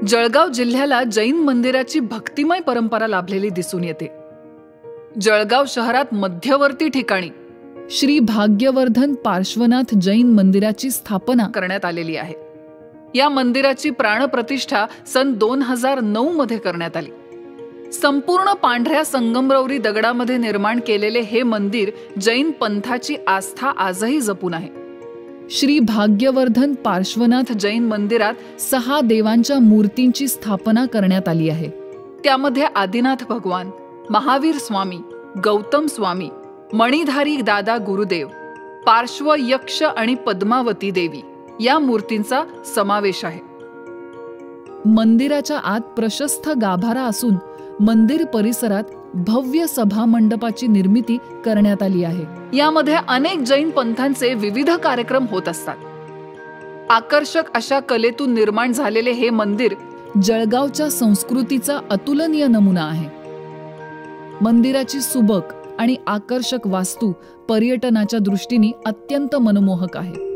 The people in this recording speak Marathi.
जळगाव जिल्ह्याला जैन मंदिराची भक्तिमय परंपरा लाभलेली दिसून येते। जळगाव शहरात मध्यवर्ती ठिकाणी श्री भाग्यवर्धन पार्श्वनाथ जैन मंदिराची स्थापना करण्यात आलेली आहे। या मंदिराची प्राणप्रतिष्ठा सन 2009 मध्ये करण्यात आली। संपूर्ण पांढऱ्या संगमरवरी दगडामध्ये निर्माण केलेले हे मंदिर जैन पंथाची आस्था आजही जपून आहे। श्री भाग्यवर्धन पार्श्वनाथ जैन मंदिरात 6 देवांच्या मूर्तींची स्थापना करण्यात आली आहे। त्यामध्ये आदिनाथ भगवान, महावीर स्वामी, गौतम स्वामी, मणिधारी दादा गुरुदेव, पार्श्व यक्ष आणि पद्मावती देवी या मूर्तींचा समावेश आहे। मंदिराच्या आत प्रशस्त गाभारा असून मंदिर परिसरात भव्य सभा मंडपाची निर्मिती करण्यात आली आहे। यामध्ये अनेक जैन पंथांचे विविध कार्यक्रम होत असतात। आकर्षक अशा कलेतून निर्माण झालेले हे मंदिर जळगावच्या संस्कृतीचा अतुलनीय नमुना आहे। मंदिराची सुबक आणि आकर्षक वास्तू पर्यटनाच्या दृष्टीने अत्यंत मनमोहक आहे।